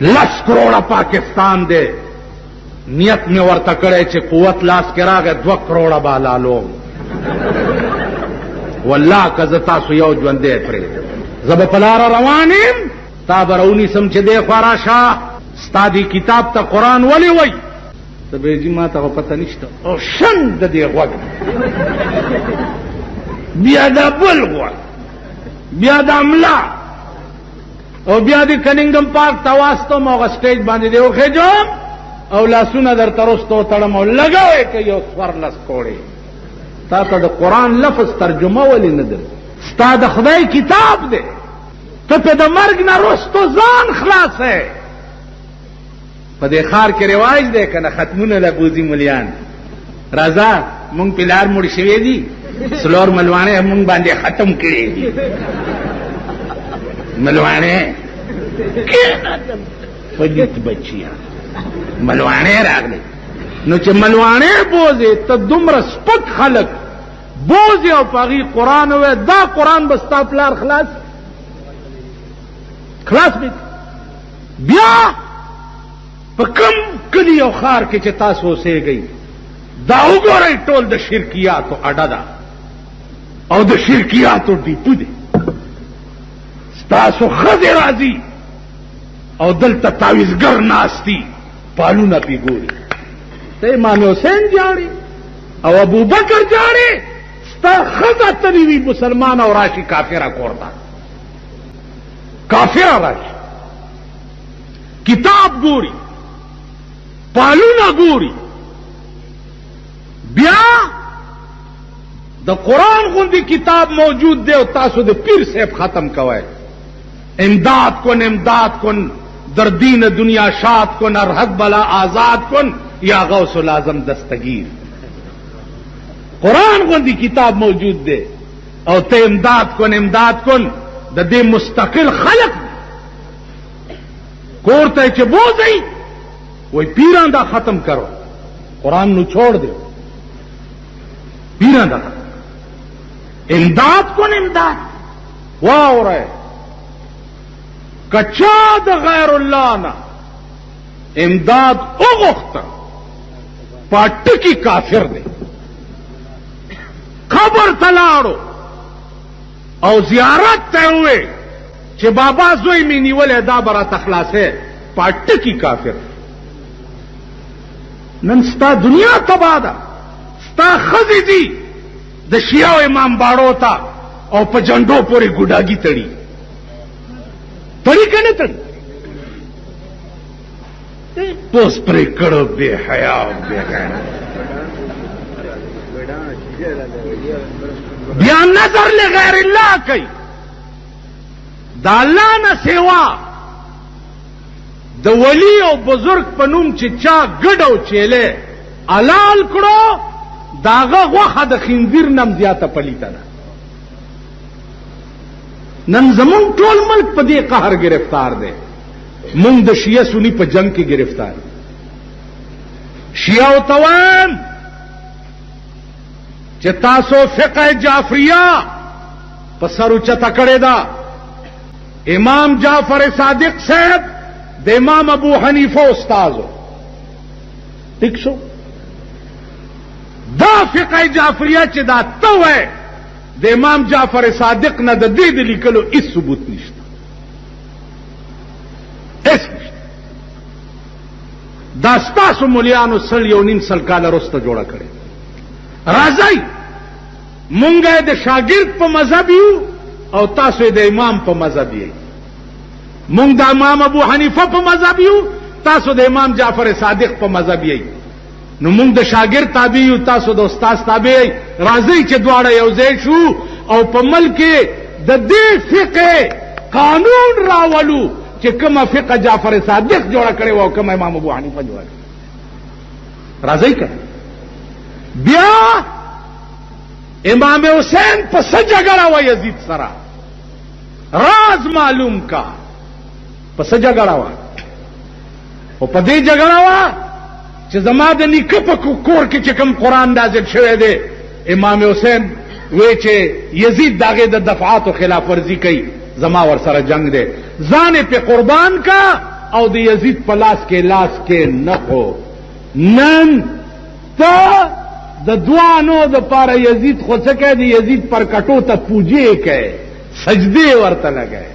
10 کروڑه پاکستان دے نیت میں ورته کړی چې قوت لاس کې راغی 2 کروڑه به حلالوم. والله که زه تاسو یو ژوندی پرېږدم زه به په لاره روان یم تا به راونیسم چې دی خوا راشه ستا دې کتاب ته قرآن ولې وایي ته به یې ځي ما ته خو پته نشته او شنډ د دې غوږ بیا دا بل غوږ بیا دا ملا او بیا دې کنینګم پارک ته واستم هغه سټیج باندې دې وخېجم او لاسونه درته رستو تړم او لګوې که یو څوارلس کوړې تا ته د قرآن لفظ ترجمه ولې نه در ستا د خدای کتاب دی ته په د مرګ نه رستو ځان خلاصې په دې ښار کې رواج دی که نه ختمونه لګوځي ملیان راځه مونږ پلار مړ شوي دي سلور ملواڼې مونږ باندې ختم کړي دي ملواڼې پلیت بچیا ملواڼې راغلي نو چې ملواڼې بوځې ته دومره سپک خلک بوځې او په هغې قرآن ووایې دا قرآن به ستا پلار خلاص به بیا په کوم کلي او ښار کې چې تاسو اوسېږئ دا وګورئ ټول د شرکیاتو اډه ده او د شرکیاتو ډیپو دی ستاسو ښځې راځي او دلته تعویذګر ناستي پالونه پې ګوري ته امام حسین جاړي او ابوبکر جاړي ستا ښځه تللی وي مسلمان او راشي کافره کور ته کافره راشي کتاب ګوري پالونه ګوري بیا د قرآن غوندې کتاب موجود دی او تاسو د پیر صاحب ختم کوئ امداد کن در دین دنیا شاد کن ارحق بلا آزاد کن یا غوث العظم دستگیر قرآن غوندی کتاب موجود دے او تے امداد کن دا دے مستقل خلق کورتا ہے چے بوزئی وہی پیران دا ختم کرو قرآن نو چھوڑ دے پیران دا ختم امداد واو رہے کچا د غیر اللہ نا امداد اغختا پاٹکی کافر دے خبر تلاڑو او زیارت تے ہوئے چھ بابا زوی میں نیولے دا برا تخلاصے پاٹکی کافر نن ستا دنیا تبادا ستا خزی دی د شیعو امام باڑو تا او پا جنڈو پوری گڈاگی تڑی که نه تړي پوس پرې کړو بے حیا بے غیرت بیا نظر لغیر الله کوي د الله نه سوا د ولی او بزرگ په نوم چې چا ګډ او چیلې حلال کړو داغه غوښه د خنزیر نم زیاته پلیته ده نن زمون ټول ملک په دې قهر گرفتار دی مونږ د شیعه سنی په جنگ کې گرفتار شیعه او توان چې تاسو فقه جعفریه په سر اوچته کړې ده امام جعفر صادق صاحب د امام ابو حنیفه استادو ٹھیک شو دا فقه جعفریه چې دا ته وای د امام جعفر صادق نه د دې د لیکلو هیڅ ثبوت نشته دا ستاسو مولیانو 1.5 کاله وروسته جوړه کړې راځئ مونږ د شاګرد په مذهب یو او تاسو د امام په مذهب یې مونږ د امام ابو حنیفه په مذهب یو تاسو د امام جعفر صادق په مذهب یې نو مونږ د شاګرد تابع یو تاسو د استاد تابع یې راځئ چې دواړه یو ځای شو او په ملک د دې فقه قانون راولو چې کومه فقه جعفر صادق جوړه کړې او کومه امام ابو حنیفه جوړه کړې راځئ که بیا امام حسین په څه جګړه وه یزید سره راز معلوم کا په څه جګړه وه او په دې جګړه وه چې زما د نیکه په کور کې چې کوم قرآن نازل شوی دی امام حسین وی چې یزید داغه د دفعاتو خلاف ورزي کوي زما ور سره جنگ دی ځان په قربان کا او د یزید پلاس کې لاس کې نه خو نن ته د دوانو د پاره یزید خو څه کوي د یزید پر کټو ته پوجي کوي سجدي ورته لګي